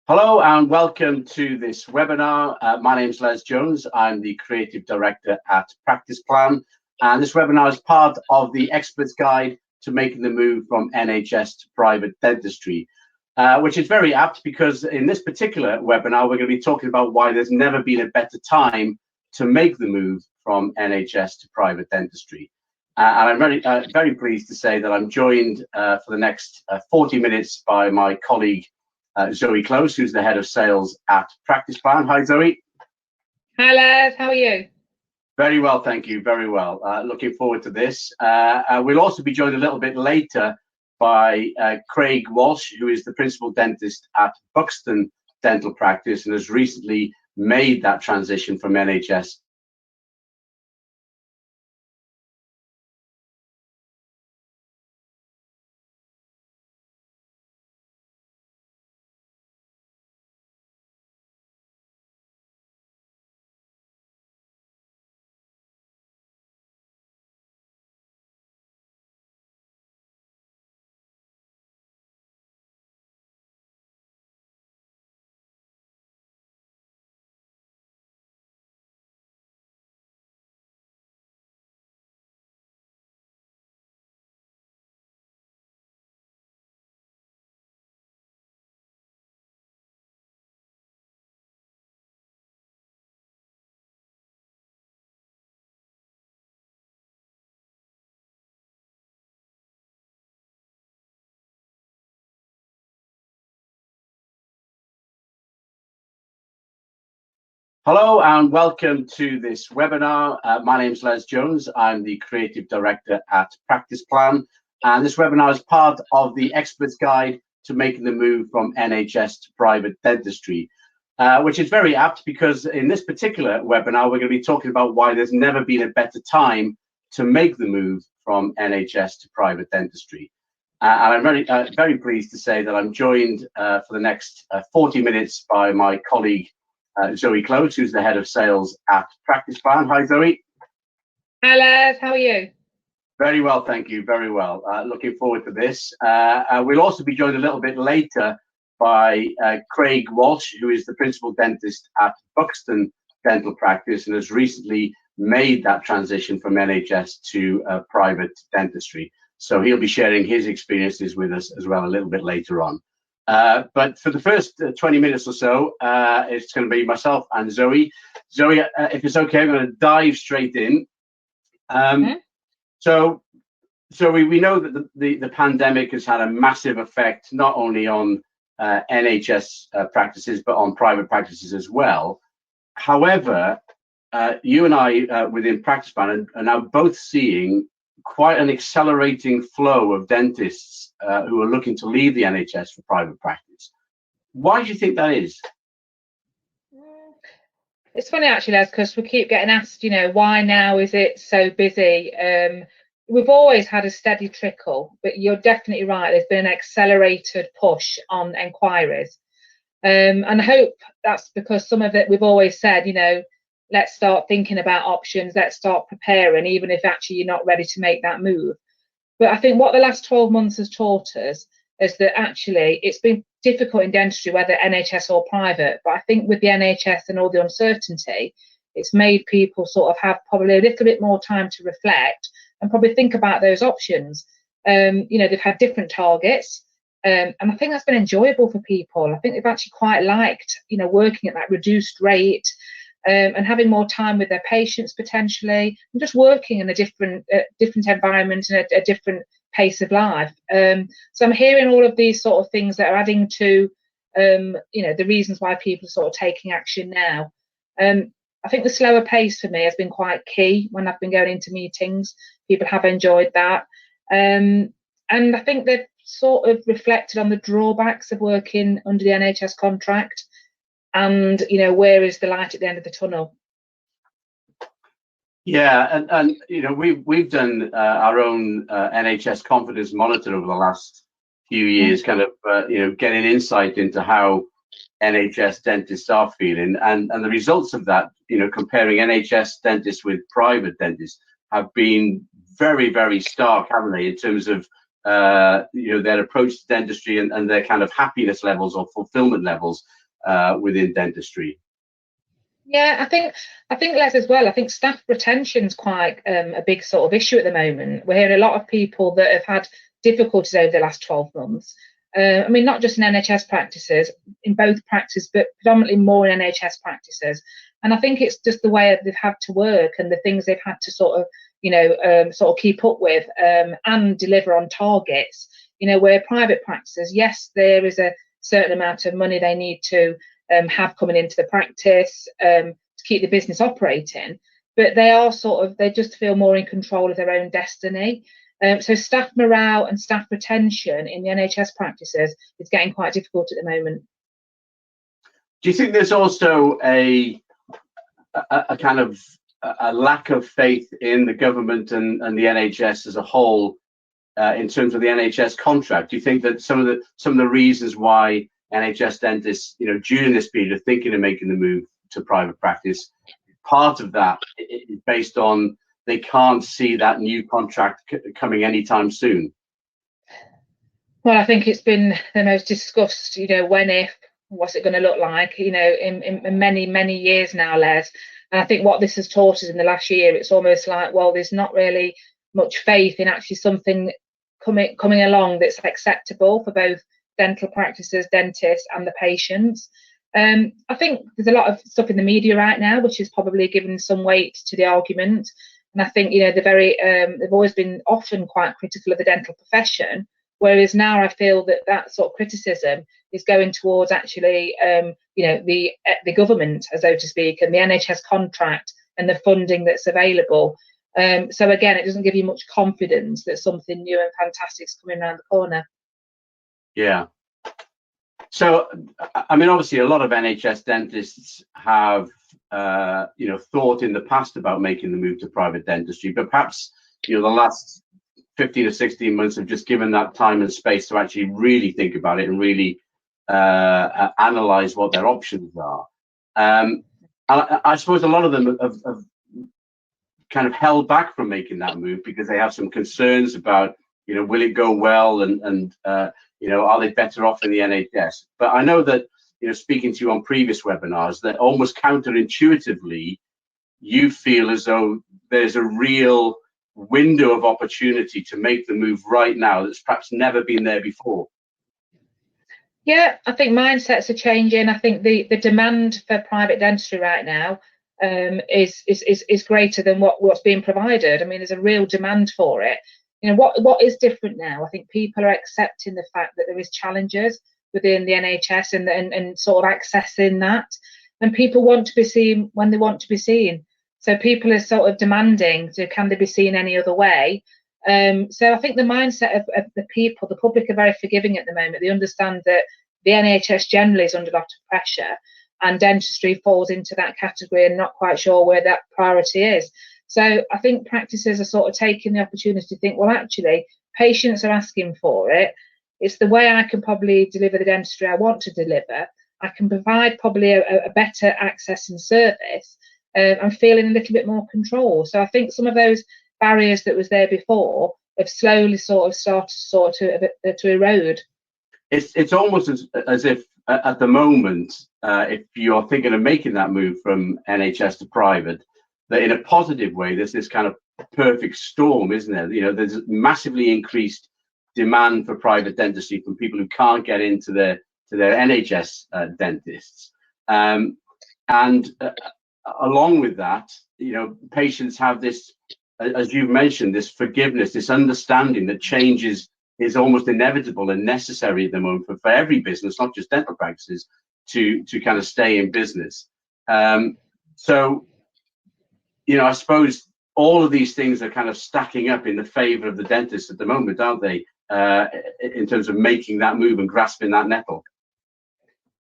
Hello and welcome to this webinar. My name is Les Jones. I'm the Creative Director at Practice Plan, and this webinar is part of the Expert's Guide to Making the Move from NHS to Private Dentistry, which is very apt because in this particular webinar we're going to be talking about why there's never been a better time to make the move from NHS to private dentistry. And I'm very pleased to say that I'm joined for the next 40 minutes by my colleague Zoe Close, who's the head of sales at Practice Plan. Hi, Zoe. Hi, Les. How are you? Very well, thank you. Very well. Looking forward to this. We'll also be joined a little bit later by Craig Walsh, who is the principal dentist at Buxton Dental Practice and has recently made that transition from NHS. Hello and welcome to this webinar. My name is Les Jones. I'm the Creative Director at Practice Plan, and this webinar is part of the Expert's Guide to Making the Move from NHS to Private Dentistry, which is very apt because in this particular webinar we're going to be talking about why there's never been a better time to make the move from NHS to private dentistry. And I'm very pleased to say that I'm joined for the next 40 minutes by my colleague Zoe Close, who's the head of sales at Practice Plan. Hi, Zoe. Hi, Les. How are you? Very well, thank you. Very well. Looking forward to this. We'll also be joined a little bit later by Craig Walsh, who is the principal dentist at Buxton Dental Practice and has recently made that transition from NHS to private dentistry. So he'll be sharing his experiences with us as well a little bit later on. But for the first 20 minutes or so, it's going to be myself and Zoe. Zoe, if it's okay, I'm going to dive straight in. So we know that the pandemic has had a massive effect, not only on NHS practices, but on private practices as well. However, you and I within Practice Plan are now both seeing quite an accelerating flow of dentists who are looking to leave the NHS for private practice. Why do you think that is? It's funny actually, Les, because we keep getting asked, why now is it so busy? We've always had a steady trickle, but you're definitely right. There's been an accelerated push on enquiries. And I hope that's because some of it we've always said, let's start thinking about options, let's start preparing, even if actually you're not ready to make that move. But I think what the last 12 months has taught us is that actually it's been difficult in dentistry, whether NHS or private. But I think with the NHS and all the uncertainty, it's made people sort of have probably a little bit more time to reflect and probably think about those options. They've had different targets. And I think that's been enjoyable for people. I think they've actually quite liked, working at that reduced rate. And having more time with their patients potentially, and just working in a different environment and a different pace of life. So I'm hearing all of these sort of things that are adding to, the reasons why people are sort of taking action now. I think the slower pace for me has been quite key when I've been going into meetings. People have enjoyed that. And I think they've sort of reflected on the drawbacks of working under the NHS contract. And where is the light at the end of the tunnel? Yeah, and we've done our own NHS confidence monitor over the last few years, kind of getting insight into how NHS dentists are feeling, and the results of that, comparing NHS dentists with private dentists, have been very, very stark, haven't they, in terms of their approach to dentistry and their kind of happiness levels or fulfillment levels within dentistry? Yeah, I think Les as well. I think staff retention is quite a big sort of issue at the moment. We're hearing a lot of people that have had difficulties over the last 12 months. I mean, not just in NHS practices, in both practices, but predominantly more in NHS practices. And I think it's just the way they've had to work and the things they've had to sort of keep up with and deliver on targets. Where private practices, yes, there is a certain amount of money they need to have coming into the practice to keep the business operating, but they just feel more in control of their own destiny. So staff morale and staff retention in the NHS practices is getting quite difficult at the moment. Do you think there's also a kind of a lack of faith in the government and the NHS as a whole in terms of the NHS contract? Do you think that some of the reasons why NHS dentists, during this period are thinking of making the move to private practice, part of that is based on they can't see that new contract coming anytime soon? Well, I think it's been the most discussed, what's it going to look like, in many, many years now, Les. And I think what this has taught us in the last year, it's almost like, well, there's not really much faith in actually something coming along that's acceptable for both dental practices, dentists, and the patients. I think there's a lot of stuff in the media right now, which is probably giving some weight to the argument. And I think, they've always been often quite critical of the dental profession, whereas now I feel that sort of criticism is going towards actually, the government, so to speak, and the NHS contract and the funding that's available. So again, it doesn't give you much confidence that something new and fantastic is coming around the corner. Yeah. So, I mean, obviously, a lot of NHS dentists have, thought in the past about making the move to private dentistry, but perhaps, the last 15 or 16 months have just given that time and space to actually really think about it and really analyze what their options are. I suppose a lot of them have kind of held back from making that move because they have some concerns about, will it go well and are they better off in the NHS? But I know that, speaking to you on previous webinars, that almost counterintuitively, you feel as though there's a real window of opportunity to make the move right now that's perhaps never been there before. Yeah, I think mindsets are changing. I think the demand for private dentistry right now is greater than what's being provided. I mean, there's a real demand for it. What is different now? I think people are accepting the fact that there is challenges within the NHS and sort of accessing that, and people want to be seen when they want to be seen. So people are sort of demanding, so can they be seen any other way? So I think the mindset of the people, the public, are very forgiving at the moment. They understand that the NHS generally is under a lot of pressure, and dentistry falls into that category and not quite sure where that priority is. So I think practices are sort of taking the opportunity to think, well, actually, patients are asking for it. It's the way I can probably deliver the dentistry I want to deliver. I can provide probably a better access and service. I'm feeling a little bit more control. So I think some of those barriers that was there before have slowly sort of started to erode. It's almost as if at the moment, if you're thinking of making that move from NHS to private, that in a positive way, there's this kind of perfect storm, isn't there? There's massively increased demand for private dentistry from people who can't get into their NHS dentists, and along with that, patients have this, as you've mentioned, this forgiveness, this understanding that change is almost inevitable and necessary at the moment for every business, not just dental practices, to kind of stay in business. So, I suppose all of these things are kind of stacking up in the favor of the dentist at the moment, aren't they? In terms of making that move and grasping that nettle.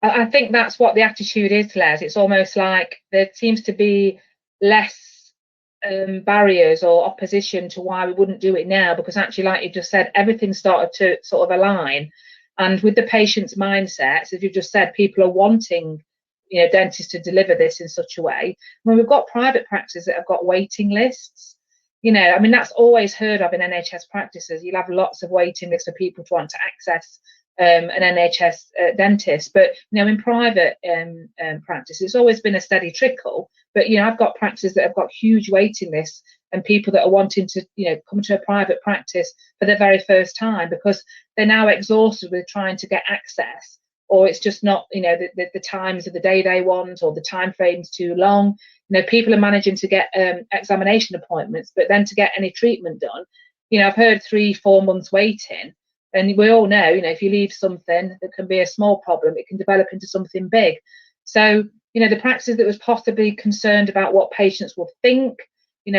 I think that's what the attitude is, Les. It's almost like there seems to be less barriers or opposition to why we wouldn't do it now, because actually, like you just said, everything started to sort of align. And with the patient's mindsets, as you just said, people are wanting, dentists to deliver this in such a way. When we've got private practices that have got waiting lists, I mean, that's always heard of in NHS practices. You'll have lots of waiting lists for people to want to access an NHS dentist. But, in private practice, it's always been a steady trickle. But, I've got practices that have got huge waiting lists and people that are wanting to, come to a private practice for the very first time because they're now exhausted with trying to get access, or it's just not, the times of the day they want, or the time frame's too long. People are managing to get examination appointments, but then to get any treatment done, I've heard 3-4 months waiting. And we all know, if you leave something that can be a small problem, it can develop into something big. So, the practices that was possibly concerned about what patients would think,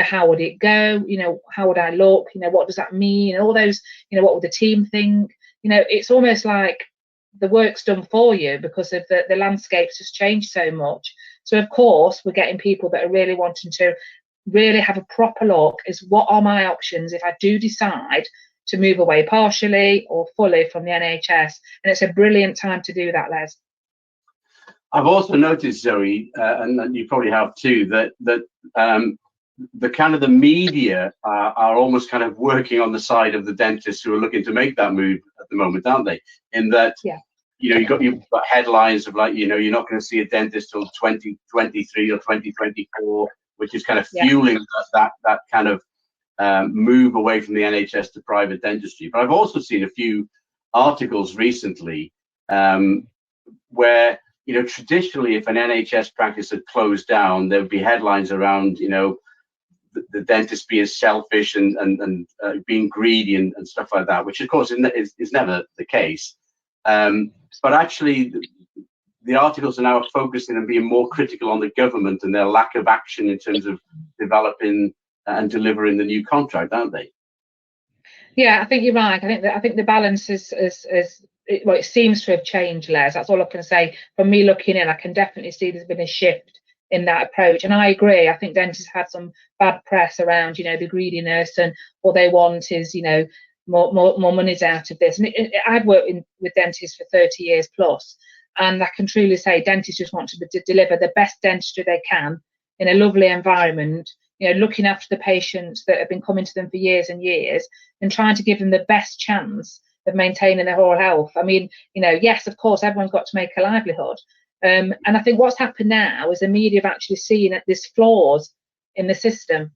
how would it go, how would I look, what does that mean, all those, what would the team think, it's almost like the work's done for you because of the landscapes has changed so much. So of course we're getting people that are really wanting to really have a proper look as what are my options if I do decide to move away partially or fully from the NHS, and it's a brilliant time to do that, Les. I've also noticed, Zoe, and you probably have too, that the kind of the media are almost kind of working on the side of the dentists who are looking to make that move at the moment, aren't they? In that, yeah. You've got headlines of like, you're not going to see a dentist till 2023 or 2024, which is kind of fueling that kind of move away from the NHS to private dentistry. But I've also seen a few articles recently where, traditionally, if an NHS practice had closed down, there would be headlines around, the dentist being selfish and being greedy and stuff like that, which of course is never the case. But actually, the articles are now focusing and being more critical on the government and their lack of action in terms of developing and delivering the new contract, aren't they? Yeah, I think you're right. I think the balance it seems to have changed, Les. That's all I can say. From me looking in, I can definitely see there's been a shift in that approach, and I agree. I think dentists had some bad press around, the greediness, and what they want is, more monies out of this. And I've worked with dentists for 30 years plus, and I can truly say dentists just want to deliver the best dentistry they can in a lovely environment, looking after the patients that have been coming to them for years and years, and trying to give them the best chance of maintaining their oral health. I mean, yes, of course, everyone's got to make a livelihood. And I think what's happened now is the media have actually seen that there's flaws in the system.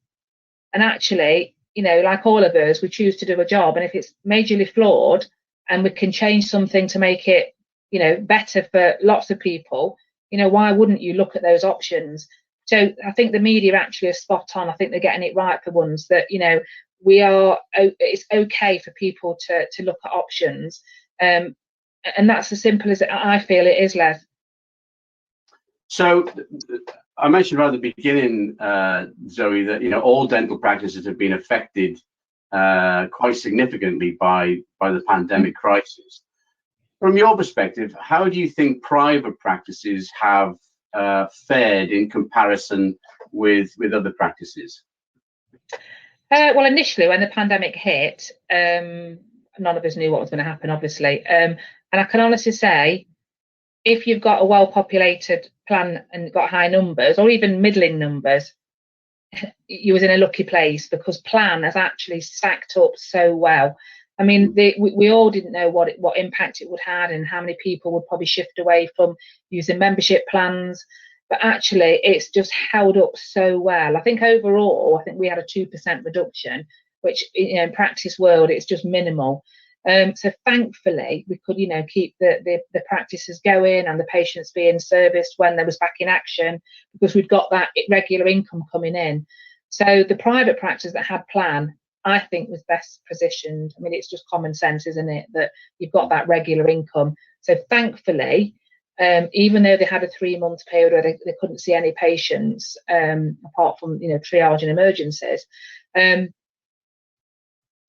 And actually, like all of us, we choose to do a job. And if it's majorly flawed and we can change something to make it, better for lots of people, why wouldn't you look at those options? So I think the media actually are spot on. I think they're getting it right for once that, it's okay for people to look at options. And that's as simple as I feel it is, Les. So I mentioned right at the beginning, Zoe, that all dental practices have been affected quite significantly by the pandemic crisis. From your perspective, how do you think private practices have fared in comparison with other practices? Well, initially when the pandemic hit, none of us knew what was going to happen, obviously, and I can honestly say, if you've got a well-populated plan and got high numbers or even middling numbers, you was in a lucky place because plan has actually stacked up so well. I mean, we all didn't know what impact it would have and how many people would probably shift away from using membership plans. But actually, it's just held up so well. I think overall, we had a 2% reduction, which in practice world, it's just minimal. So thankfully, we could, keep the practices going and the patients being serviced when they was back in action because we'd got that regular income coming in. So the private practice that had plan, I think, was best positioned. I mean, it's just common sense, isn't it, that you've got that regular income. So thankfully, even though they had a 3-month period where they couldn't see any patients apart from triage and emergencies,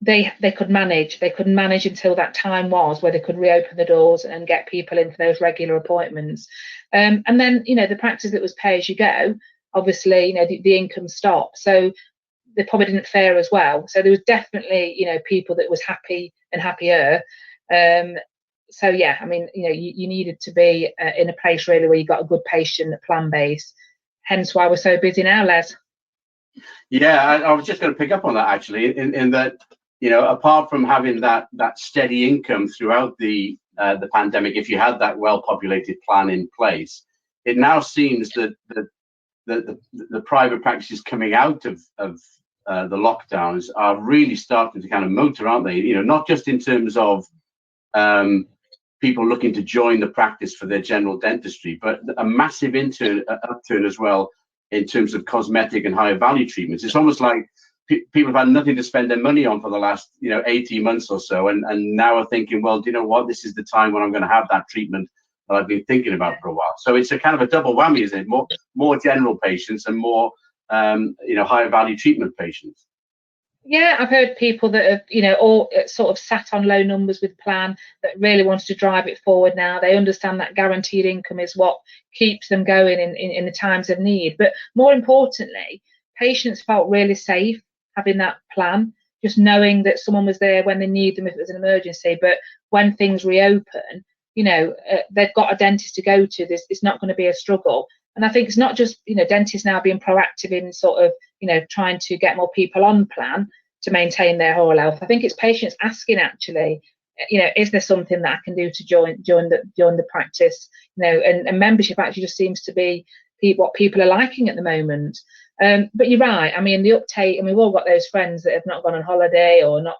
they could manage. They could manage until that time was where they could reopen the doors and get people in for those regular appointments. And then the practice that was pay as you go, obviously the income stopped, so they probably didn't fare as well. So there was definitely people that was happy and happier. So yeah, I mean you needed to be in a place really where you got a good patient plan base. Hence why we're so busy now, Les. Yeah, I was just going to pick up on that actually, in that, you know, apart from having that steady income throughout the pandemic, if you had that well-populated plan in place, it now seems that the private practices coming out of the lockdowns are really starting to kind of motor, aren't they? You know, not just in terms of people looking to join the practice for their general dentistry, but a massive upturn as well in terms of cosmetic and higher value treatments. It's almost like people have had nothing to spend their money on for the last, you know, 18 months or so, and now are thinking, well, do you know what? This is the time when I'm going to have that treatment that I've been thinking about for a while. So it's a kind of a double whammy, isn't it? More general patients and more you know, higher value treatment patients. Yeah, I've heard people that have, you know, all sort of sat on low numbers with plan that really wanted to drive it forward now. They understand that guaranteed income is what keeps them going in the times of need. But more importantly, patients felt really safe having that plan, just knowing that someone was there when they need them if it was an emergency. But when things reopen, you know, they've got a dentist to go to. It's not going to be a struggle. And I think it's not just, you know, dentists now being proactive in sort of, you know, trying to get more people on plan to maintain their oral health. I think it's patients asking actually, you know, is there something that I can do to join the practice? You know, and membership actually just seems to be what people are liking at the moment. But you're right. I mean, the uptake. I mean, we've all got those friends that have not gone on holiday or not,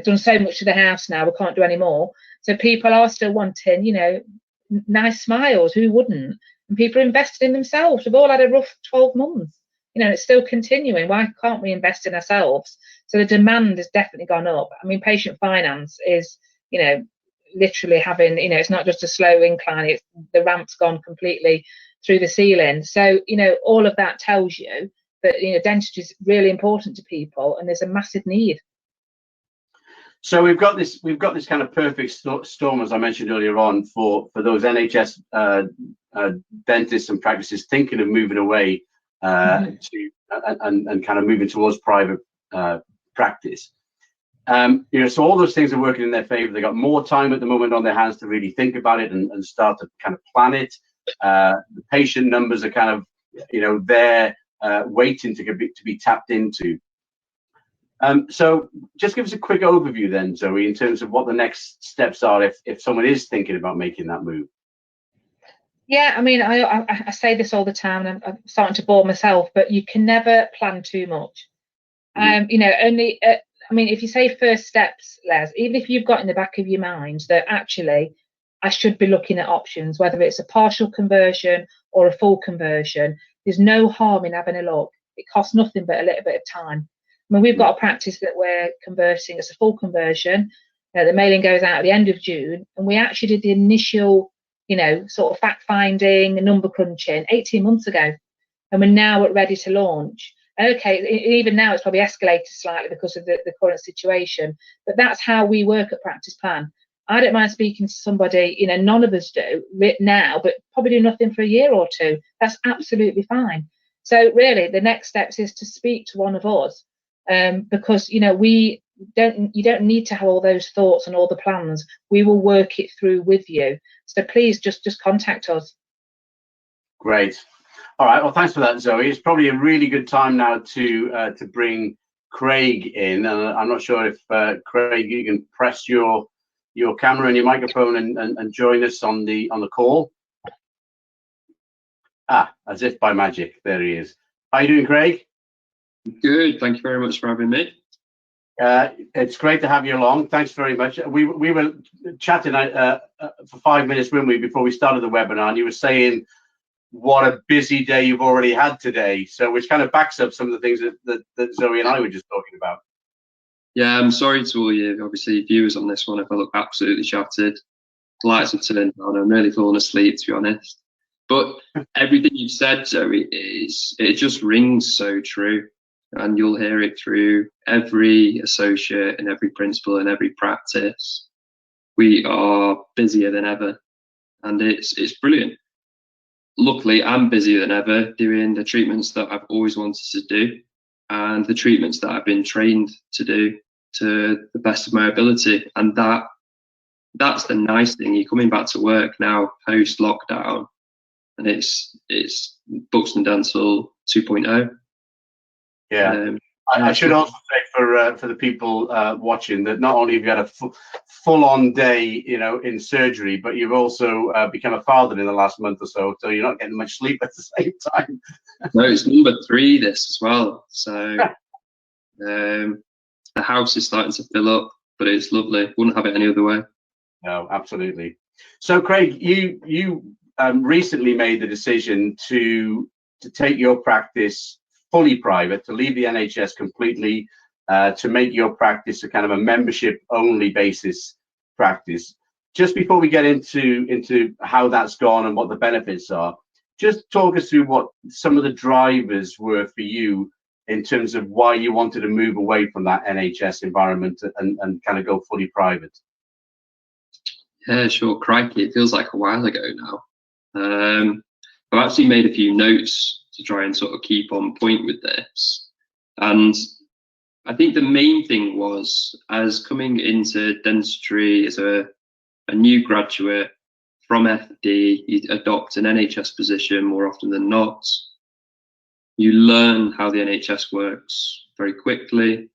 done so much to the house now. We can't do any more. So people are still wanting, you know, nice smiles. Who wouldn't? And people are invested in themselves. We've all had a rough 12 months. You know, it's still continuing. Why can't we invest in ourselves? So the demand has definitely gone up. I mean, patient finance is, you know, literally having, you know, it's not just a slow incline. It's the ramp's gone completely through the ceiling. So, you know, all of that tells you that, you know, dentistry is really important to people, and there's a massive need. So we've got this kind of perfect storm, as I mentioned earlier on, for those NHS dentists and practices thinking of moving away to and kind of moving towards private practice. You know, so all those things are working in their favor. They got more time at the moment on their hands to really think about it and start to kind of plan it. The patient numbers are kind of, you know, there waiting to be tapped into. So just give us a quick overview then, Zoe, in terms of what the next steps are if someone is thinking about making that move. Yeah, I mean, I say this all the time, and I'm starting to bore myself, but you can never plan too much. You know, only, I mean, if you say first steps, Les, even if you've got in the back of your mind that actually I should be looking at options, whether it's a partial conversion or a full conversion, there's no harm in having a look. It costs nothing but a little bit of time. I mean, we've got a practice that we're converting as a full conversion. The mailing goes out at the end of June, and we actually did the initial, you know, sort of fact finding, number crunching 18 months ago, and we're now ready to launch. Okay, even now it's probably escalated slightly because of the current situation, but that's how we work at Practice Plan. I don't mind speaking to somebody, you know, none of us do now, but probably do nothing for a year or two. That's absolutely fine. So really, the next steps is to speak to one of us, because, you know, you don't need to have all those thoughts and all the plans. We will work it through with you. So please just contact us. Great. All right. Well, thanks for that, Zoe. It's probably a really good time now to bring Craig in. I'm not sure if Craig, you can press your camera and your microphone and join us on the call. As if by magic, there he is. How are you doing, Craig? Good. Thank you very much for having me. It's great to have you along. Thanks very much. We were chatting for 5 minutes, weren't we, before we started the webinar, and you were saying what a busy day you've already had today. So which kind of backs up some of the things that Zoe and I were just talking about. Yeah, I'm sorry to all you, obviously, viewers on this one if I look absolutely shattered. Lights have turned on. I'm really falling asleep, to be honest. But everything you've said, Zoe, it just rings so true. And you'll hear it through every associate and every principal and every practice. We are busier than ever, and it's brilliant. Luckily, I'm busier than ever doing the treatments that I've always wanted to do and the treatments that I've been trained to do to the best of my ability. And that's the nice thing. You're coming back to work now post lockdown, and it's Buxton Dental 2.0. Yeah. I should also say for the people watching that not only have you had a full-on day, in surgery, but you've also become a father in the last month or so you're not getting much sleep at the same time. No, it's number 3 this as well. So the house is starting to fill up, but it's lovely. Wouldn't have it any other way. No, absolutely. So Craig, you recently made the decision to take your practice fully private, to leave the NHS completely, to make your practice a kind of a membership only basis practice. Just before we get into how that's gone and what the benefits are, just talk us through what some of the drivers were for you in terms of why you wanted to move away from that NHS environment and kind of go fully private. Yeah, sure. Crikey, it feels like a while ago now. I've actually made a few notes to try and sort of keep on point with this. And I think the main thing was, as coming into dentistry as a new graduate from FD, you adopt an NHS position more often than not. You learn how the NHS works very quickly,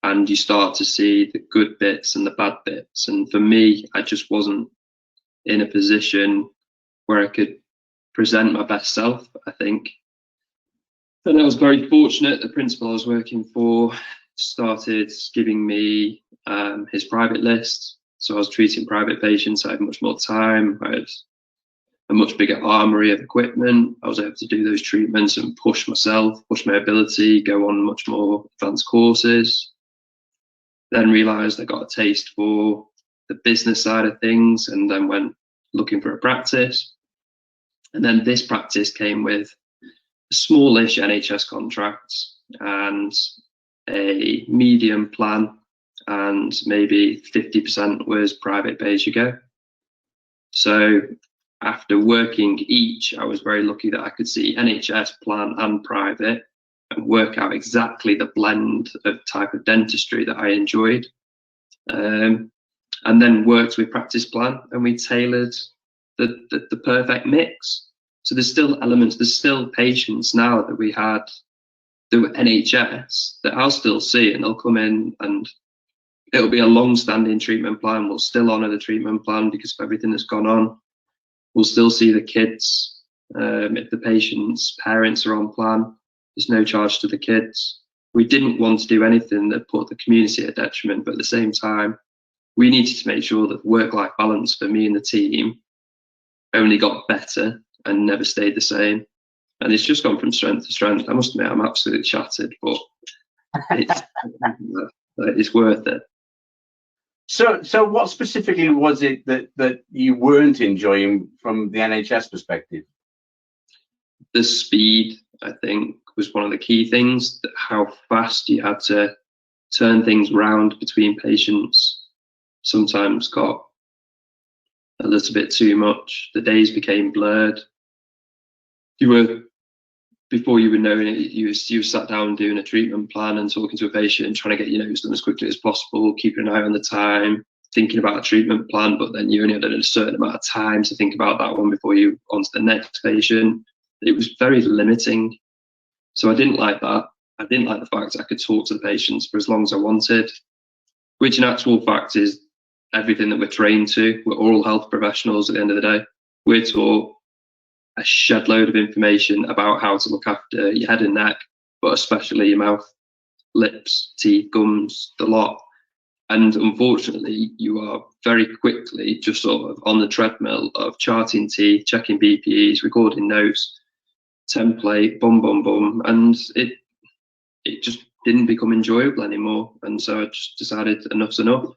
and you start to see the good bits and the bad bits. And for me, I just wasn't in a position where I could present my best self, I think. And I was very fortunate. The principal I was working for started giving me his private list. So I was treating private patients. I had much more time. I had a much bigger armory of equipment. I was able to do those treatments and push myself, push my ability, go on much more advanced courses. Then realised I got a taste for the business side of things, and then went looking for a practice. And then this practice came with a smallish NHS contract and a medium plan, and maybe 50% was private pay as you go. So after working each, I was very lucky that I could see NHS, plan and private, and work out exactly the blend of type of dentistry that I enjoyed. And then worked with practice plan, and we tailored the perfect mix. So there's still elements, there's still patients now that we had that were NHS that I'll still see, and they'll come in and it'll be a long-standing treatment plan. We'll still honour the treatment plan because of everything that's gone on. We'll still see the kids. If the patient's parents are on plan, there's no charge to the kids. We didn't want to do anything that put the community at detriment, but at the same time, we needed to make sure that work-life balance for me and the team only got better and never stayed the same. And it's just gone from strength to strength. I must admit, I'm absolutely shattered, but it's worth it. So what specifically was it that you weren't enjoying from the NHS perspective? The speed, I think, was one of the key things, that how fast you had to turn things round between patients sometimes got a little bit too much. The days became blurred. Before you were knowing it, you sat down doing a treatment plan and talking to a patient, trying to get your notes done as quickly as possible, keeping an eye on the time, thinking about a treatment plan, but then you only had a certain amount of time to think about that one before you on to the next patient. It was very limiting. So I didn't like that. I didn't like the fact I could talk to the patients for as long as I wanted, which in actual fact is everything that we're trained to. We're oral health professionals at the end of the day. We're taught a shed load of information about how to look after your head and neck, but especially your mouth, lips, teeth, gums, the lot. And unfortunately, you are very quickly just sort of on the treadmill of charting teeth, checking BPEs, recording notes, template, bum, and it just didn't become enjoyable anymore. And so I just decided enough's enough.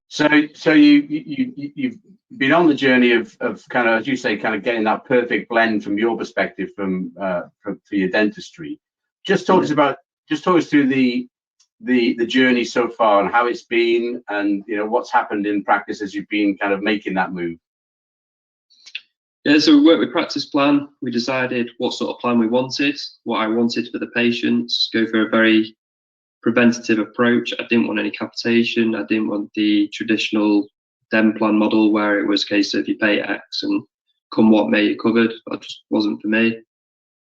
So you've been on the journey of kind of, as you say, kind of getting that perfect blend from your perspective for your dentistry. Just talk us through the journey so far and how it's been, and what's happened in practice as you've been kind of making that move. Yeah, so we worked with practice plan. We decided what sort of plan we wanted, what I wanted for the patients, go for a very preventative approach. I didn't want any capitation. I didn't want the traditional DEM plan model where it was a case of you pay X and come what may, you're covered. That just wasn't for me.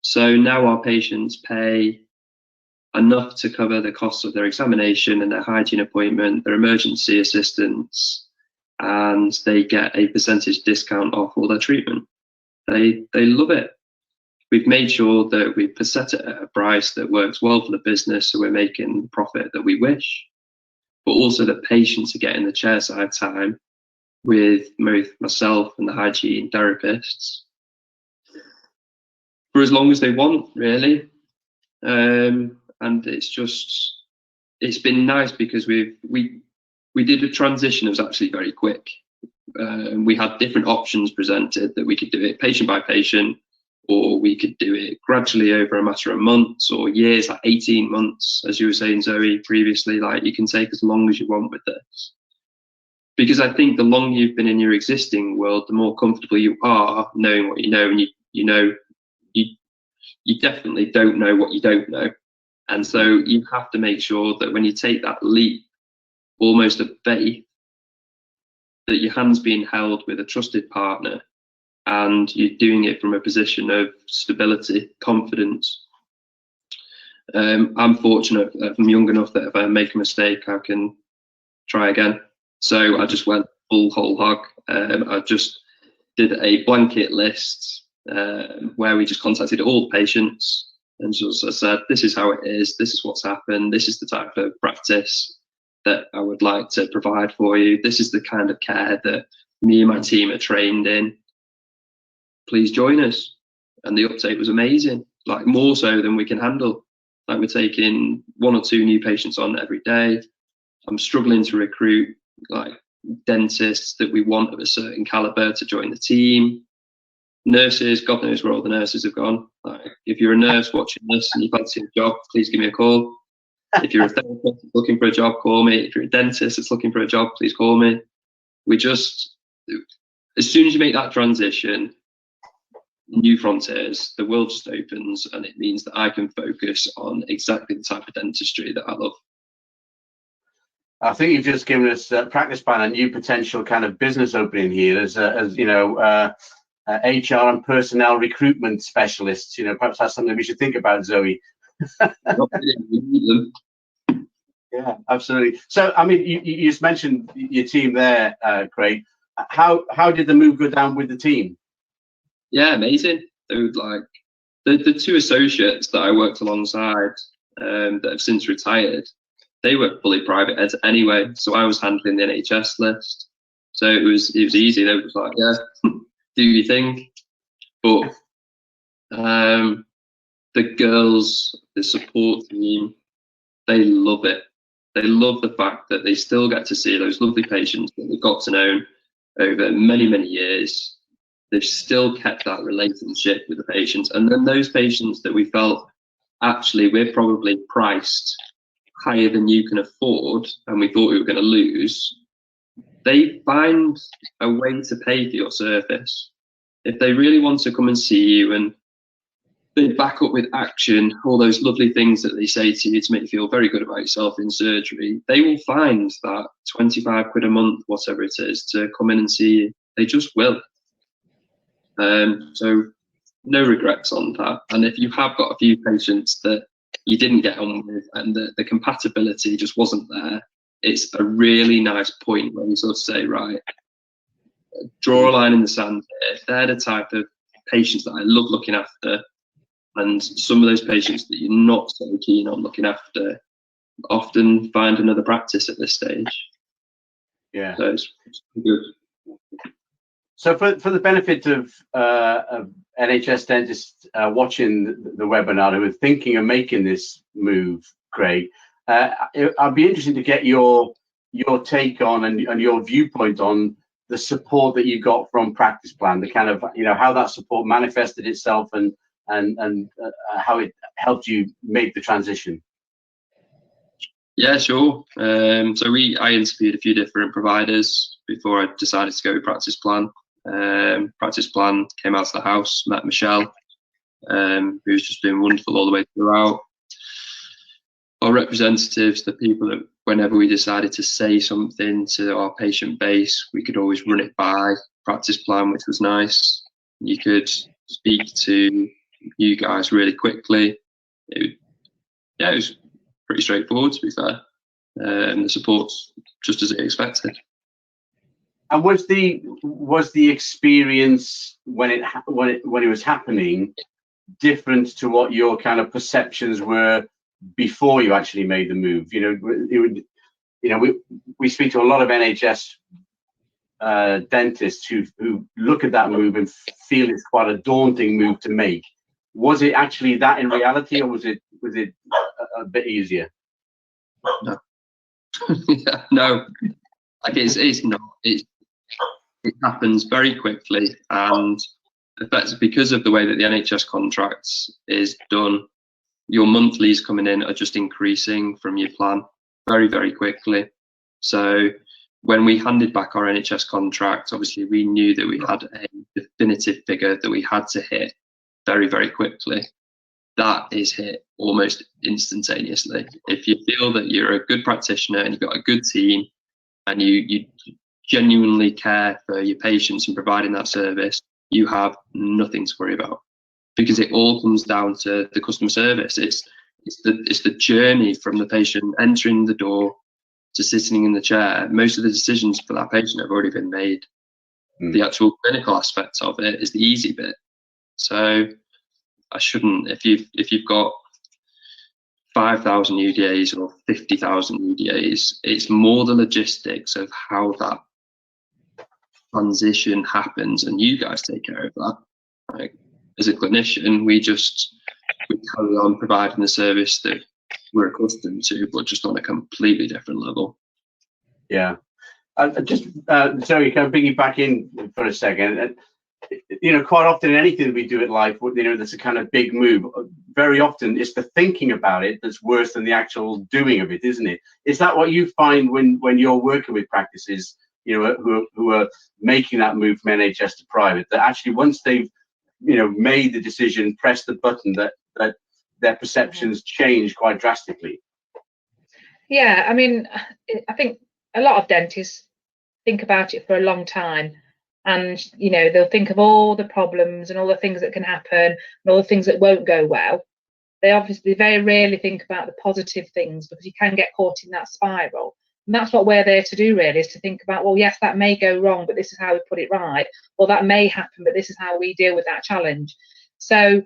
So now our patients pay enough to cover the costs of their examination and their hygiene appointment, their emergency assistance, and they get a percentage discount off all their treatment. They love it. We've made sure that we've set it at a price that works well for the business, so we're making the profit that we wish, but also the patients are getting the chairside time with both myself and the hygiene therapists for as long as they want, really. And it's been nice because we did a transition that was actually very quick. We had different options presented, that we could do it patient by patient, or we could do it gradually over a matter of months or years, like 18 months, as you were saying, Zoe, previously. Like, you can take as long as you want with this. Because I think the longer you've been in your existing world, the more comfortable you are knowing what you know, and you definitely don't know what you don't know. And so you have to make sure that when you take that leap, almost of faith, that your hand's being held with a trusted partner, and you're doing it from a position of stability, confidence. I'm fortunate, I'm young enough that if I make a mistake, I can try again. So I just went full whole hog. I just did a blanket list where we just contacted all the patients and just said, this is how it is, this is what's happened, this is the type of practice that I would like to provide for you, this is the kind of care that me and my team are trained in. Please join us. And the uptake was amazing, like more so than we can handle. Like, we're taking 1 or 2 new patients on every day. I'm struggling to recruit like dentists that we want of a certain caliber to join the team. Nurses, God knows where all the nurses have gone. Like, if you're a nurse watching this and you fancy a job, please give me a call. If you're a therapist looking for a job, call me. If you're a dentist that's looking for a job, please call me. We just, as soon as you make that transition, new frontiers, the world just opens, and it means that I can focus on exactly the type of dentistry that I love. I think you've just given us Practice Plan a new potential kind of business opening here as you know, HR and personnel recruitment specialists. You know, perhaps that's something we should think about, Zoe. Yeah, absolutely. So, I mean, you just mentioned your team there, Craig. How did the move go down with the team? Yeah, amazing. They would, like, the 2 associates that I worked alongside that have since retired, they were fully private ed anyway, so I was handling the NHS list. So it was easy. They were just like, yeah, do your thing. But the girls, the support team, they love it. They love the fact that they still get to see those lovely patients that they've got to know over many, many years. They've still kept that relationship with the patients. And then those patients that we felt, actually, we're probably priced higher than you can afford, and we thought we were going to lose, they find a way to pay for your service. If they really want to come and see you, and they back up with action all those lovely things that they say to you to make you feel very good about yourself in surgery, they will find that 25 quid a month, whatever it is, to come in and see you. They just will. So no regrets on that. And if you have got a few patients that you didn't get on with and the compatibility just wasn't there, it's a really nice point where you sort of say, right, draw a line in the sand here. They're the type of patients that I love looking after, and some of those patients that you're not so keen on looking after often find another practice at this stage. Yeah, so it's good. So for the benefit of NHS dentists watching the webinar who are thinking of making this move, Craig, I'd be interested to get your take on and your viewpoint on the support that you got from Practice Plan, the kind of, you know, how that support manifested itself and how it helped you make the transition. Yeah, sure. So I interviewed a few different providers before I decided to go with Practice Plan. Practice Plan came out to the house, met Michelle, who's just been wonderful all the way throughout. Our representatives, the people that whenever we decided to say something to our patient base, we could always run it by Practice Plan, which was nice. You could speak to you guys really quickly. It was pretty straightforward, to be fair. The support's just as expected. And was the experience when it was happening different to what your kind of perceptions were before you actually made the move? We speak to a lot of NHS dentists who look at that move and feel it's quite a daunting move to make. Was it actually that in reality, or was it a bit easier? No. Yeah, no, like it's not. It happens very quickly, and that's because of the way that the NHS contracts is done. Your monthlies coming in are just increasing from your plan very, very quickly. So when we handed back our NHS contract, obviously we knew that we had a definitive figure that we had to hit very, very quickly. That is hit almost instantaneously. If you feel that you're a good practitioner and you've got a good team and you genuinely care for your patients and providing that service, you have nothing to worry about, because it all comes down to the customer service. It's the journey from the patient entering the door to sitting in the chair. Most of the decisions for that patient have already been made. The actual clinical aspect of it is the easy bit. So I shouldn't, if you've got 5,000 UDAs or 50,000 UDAs, it's more the logistics of how that transition happens, and you guys take care of that. Like, as a clinician, we carry on providing the service that we're accustomed to, but just on a completely different level. Yeah. Sorry, can I bring you back in for a second? Quite often in anything we do at life, there's a kind of big move. Very often it's the thinking about it that's worse than the actual doing of it, isn't it? Is that what you find when you're working with practices, who are making that move from NHS to private, that actually once they've, made the decision, press the button, that their perceptions change quite drastically? Yeah, I mean, I think a lot of dentists think about it for a long time, and they'll think of all the problems and all the things that can happen and all the things that won't go well. They obviously very rarely think about the positive things, because you can get caught in that spiral. And that's what we're there to do, really, is to think about, well, yes, that may go wrong, but this is how we put it right. Or that may happen, but this is how we deal with that challenge. So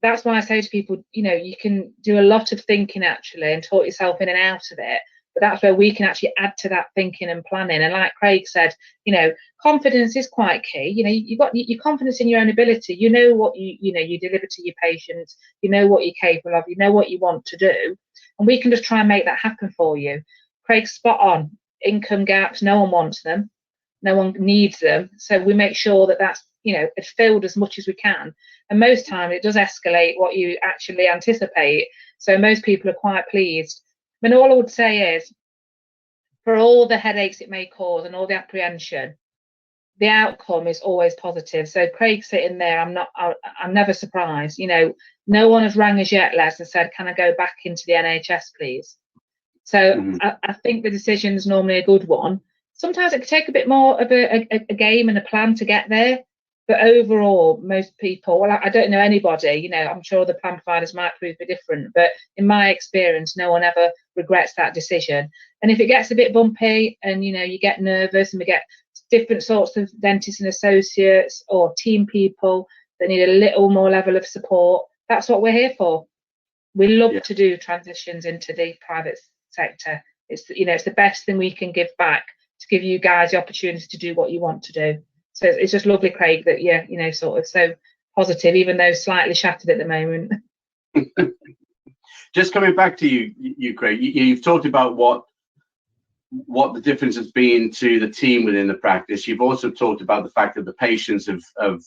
that's why I say to people, you can do a lot of thinking actually and talk yourself in and out of it. But that's where we can actually add to that thinking and planning. And like Craig said, confidence is quite key. You've got your confidence in your own ability. You know what you deliver to your patients. You know what you're capable of. You know what you want to do. And we can just try and make that happen for you. Craig's spot on. Income gaps, no one wants them. No one needs them. So we make sure that that's, it's filled as much as we can. And most times it does escalate what you actually anticipate. So most people are quite pleased. I mean, all I would say is, for all the headaches it may cause and all the apprehension, the outcome is always positive. So Craig sitting there, I'm never surprised. No one has rang us yet, Les, and said, can I go back into the NHS, please? So I think the decision is normally a good one. Sometimes it can take a bit more of a game and a plan to get there. But overall, most people, well, I don't know anybody, I'm sure the plan providers might prove a bit different, but in my experience, no one ever regrets that decision. And if it gets a bit bumpy and, you get nervous, and we get different sorts of dentists and associates or team people that need a little more level of support, that's what we're here for. We love to do transitions into the private sector. It's the best thing we can give back, to give you guys the opportunity to do what you want to do. So it's just lovely, Craig, that sort of so positive, even though slightly shattered at the moment. Just coming back to you, Craig, you've talked about what the difference has been to the team within the practice. You've also talked about the fact that the patients have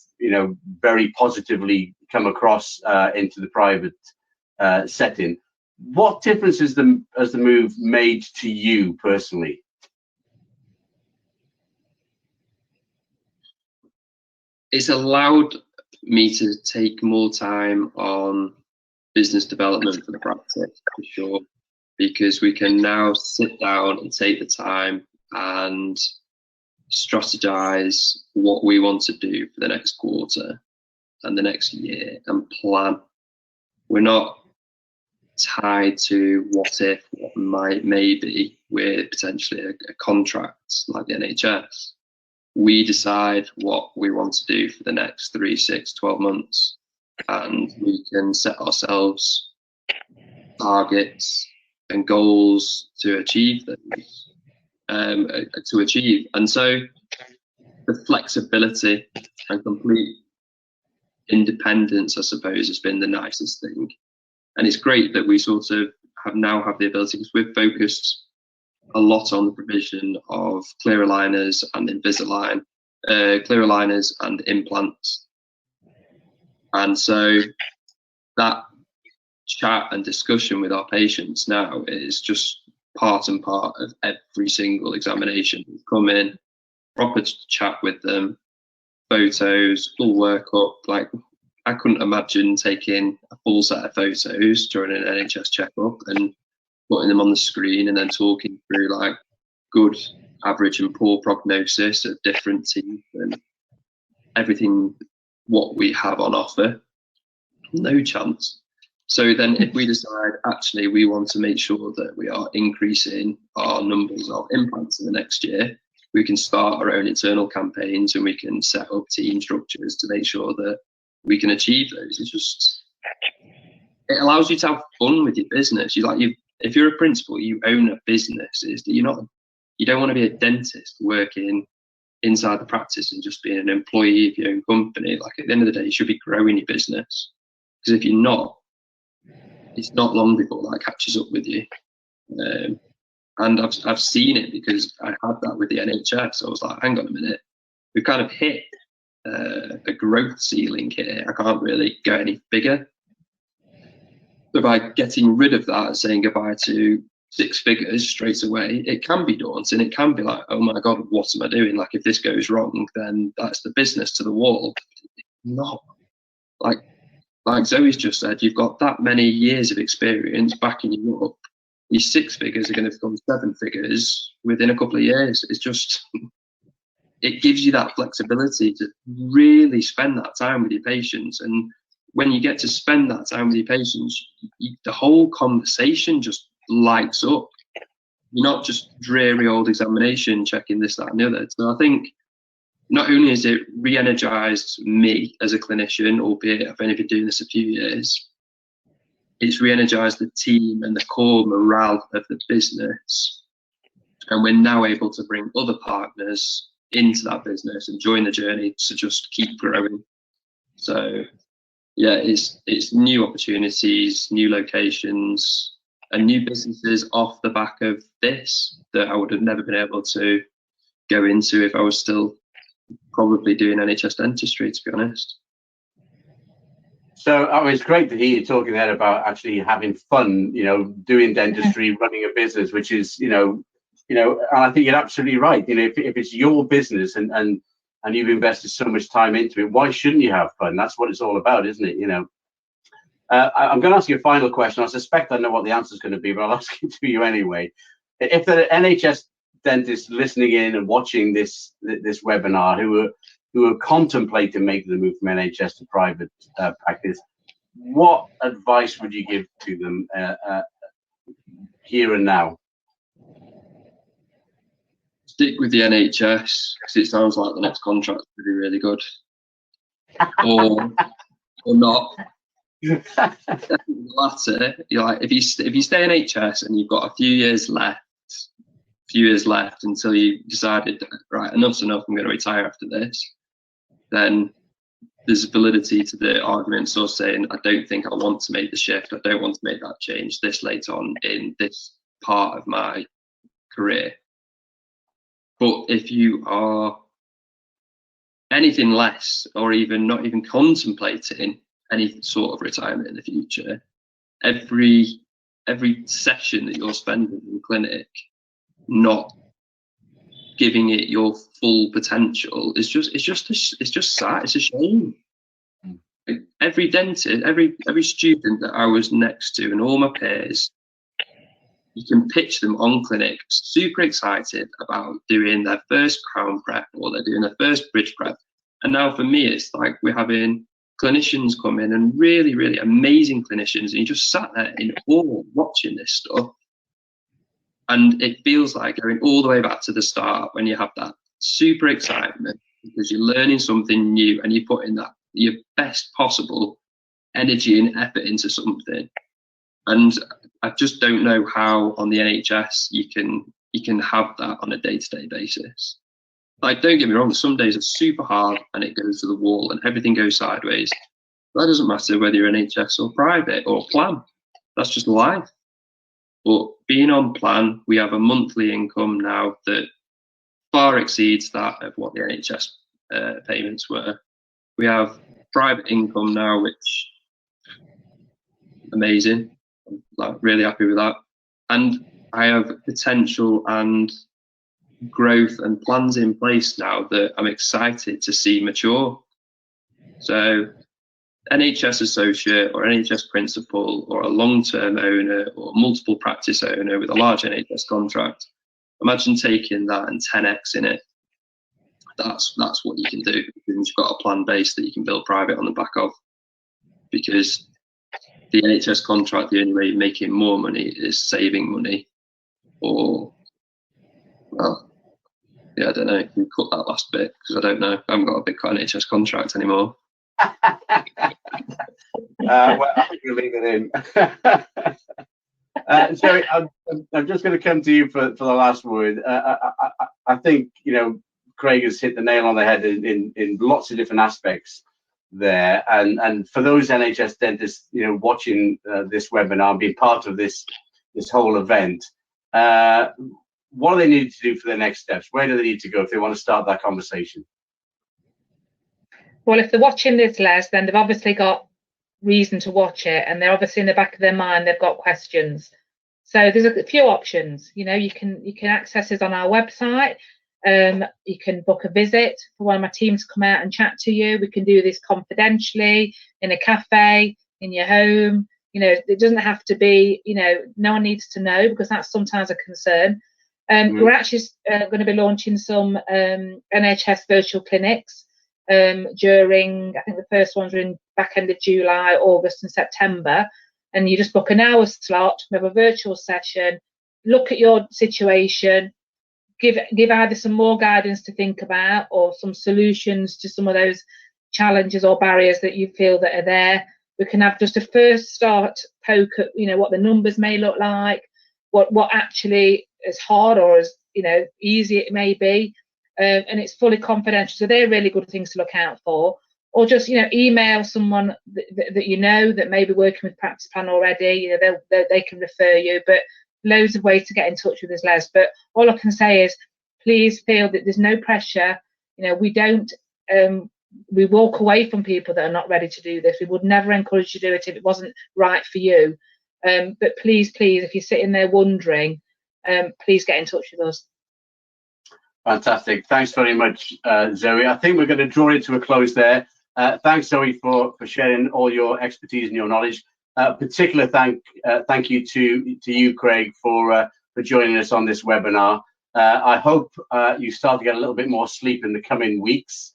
very positively come across into the private setting. What difference has the move made to you personally? It's allowed me to take more time on business development for the practice, for sure, because we can now sit down and take the time and strategize what we want to do for the next quarter. and the next year and plan. We're not tied to what if, what might, maybe with potentially a contract like the NHS. We decide what we want to do for the next 3, 6, 12 months, and we can set ourselves targets and goals to achieve those, and so the flexibility and complete independence, I suppose, has been the nicest thing. And it's great that we sort of have the ability, because we've focused a lot on the provision of clear aligners and Invisalign, clear aligners and implants. And so that chat and discussion with our patients now is just part and part of every single examination. We come in, proper chat with them, photos, full workup. Like, I couldn't imagine taking a full set of photos during an NHS checkup and putting them on the screen and then talking through like good, average and poor prognosis of different teeth and everything what we have on offer. No chance. So then if we decide actually we want to make sure that we are increasing our numbers of implants in the next year, we can start our own internal campaigns and we can set up team structures to make sure that we can achieve those. It allows you to have fun with your business. If you're a principal, you own a business. You don't want to be a dentist working inside the practice and just being an employee of your own company. Like, at the end of the day, you should be growing your business, because if you're not, it's not long before that catches up with you. And I've seen it, because I had that with the NHS. I was like, hang on a minute, we've kind of hit a growth ceiling here. I can't really go any bigger. So by getting rid of that, saying goodbye to 6 figures straight away, it can be daunting. It can be like, oh my God, what am I doing? Like, if this goes wrong, then that's the business to the wall. Not like Zoe's just said, you've got that many years of experience backing you up. These 6 figures are going to become 7 figures within a couple of years. It's just, it gives you that flexibility to really spend that time with your patients. And when you get to spend that time with your patients, the whole conversation just lights up. You're not just dreary old examination checking this, that and the other. So I think not only has it re-energized me as a clinician, albeit I've only been doing this a few years, it's re-energized the team and the core morale of the business. And we're now able to bring other partners into that business and join the journey to just keep growing. So yeah, it's new opportunities, new locations, and new businesses off the back of this that I would have never been able to go into if I was still probably doing NHS dentistry, to be honest. So it's great to hear you talking there about actually having fun, doing dentistry, running a business, which is, and I think you're absolutely right. If it's your business and you've invested so much time into it, why shouldn't you have fun? That's what it's all about, isn't it? I'm going to ask you a final question. I suspect I know what the answer is going to be, but I'll ask it to you anyway. If there are NHS dentists listening in and watching this webinar who are contemplating making the move from NHS to private practice, what advice would you give to them here and now? Stick with the NHS, because it sounds like the next contract will be really good, or not. The latter, if you stay NHS and you've got a few years left until you decided, right, enough's enough, I'm going to retire after this, then there's validity to the argument. So saying, I don't think I want to make the shift, I don't want to make that change this late on in this part of my career. But if you are anything less, or even not even contemplating any sort of retirement in the future, every session that you're spending in clinic not giving it your full potential is just sad. It's a shame. Like, every dentist, every student that I was next to, and all my peers, you can pitch them on clinic super excited about doing their first crown prep, or they're doing their first bridge prep. And now for me, it's like we're having clinicians come in, and really, really amazing clinicians, and you just sat there in awe watching this stuff. And it feels like going all the way back to the start when you have that super excitement because you're learning something new and you're putting that your best possible energy and effort into something. And I just don't know how on the NHS you can have that on a day-to-day basis. Like, don't get me wrong, some days are super hard and it goes to the wall and everything goes sideways. That doesn't matter whether you're NHS or private or plan. That's just life. But being on plan, we have a monthly income now that far exceeds that of what the NHS payments were. We have private income now, which amazing. I'm like really happy with that. And I have potential and growth and plans in place now that I'm excited to see mature. So NHS associate or NHS principal or a long-term owner or multiple practice owner with a large NHS contract, imagine taking that and 10x in it. That's what you can do because you've got a plan base that you can build private on the back of. Because the NHS contract, the only way you're making more money is saving money, or, well, yeah, I don't know. You can cut that last bit because I don't know. I haven't got a big NHS contract anymore. Well, I think we'll leave it in. Zoe, I'm just going to come to you for the last word. I think, you know, Craig has hit the nail on the head in lots of different aspects there. And for those NHS dentists, you know, watching this webinar, being part of this whole event, what do they need to do for their next steps? Where do they need to go if they want to start that conversation? Well, if they're watching this, Les, then they've obviously got reason to watch it, and they're obviously in the back of their mind they've got questions. So there's a few options. You know, you can access it on our website. You can book a visit for one of my team to come out and chat to you. We can do this confidentially in a cafe, in your home. You know, it doesn't have to be, you know, no one needs to know, because that's sometimes a concern. We're actually going to be launching some NHS virtual clinics during, I think the first ones are in back end of July, August and September. And you just book an hour slot, we have a virtual session, look at your situation, give either some more guidance to think about or some solutions to some of those challenges or barriers that you feel that are there. We can have just a first start poke at, you know, what the numbers may look like, what actually is hard or as, you know, easy it may be. And it's fully confidential. So they're really good things to look out for. Or just, you know, email someone that you know that may be working with Practice Plan already. You know, they can refer you. But loads of ways to get in touch with us, Les. But all I can say is, please feel that there's no pressure. You know, we walk away from people that are not ready to do this. We would never encourage you to do it if it wasn't right for you. But please, if you're sitting there wondering, please get in touch with us. Fantastic. Thanks very much, Zoe. I think we're going to draw it to a close there. Thanks, Zoe, for sharing all your expertise and your knowledge. Particular thank you to you, Craig, for joining us on this webinar. I hope you start to get a little bit more sleep in the coming weeks.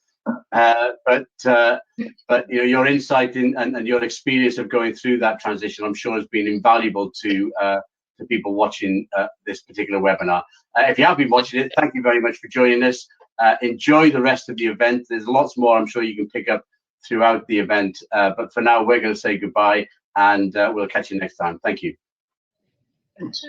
But you know, your insight and your experience of going through that transition, I'm sure, has been invaluable to people watching this particular webinar. If you have been watching it, thank you very much for joining us. Enjoy the rest of the event. There's lots more I'm sure you can pick up throughout the event. But for now, we're going to say goodbye, and we'll catch you next time. Thank you. Thanks.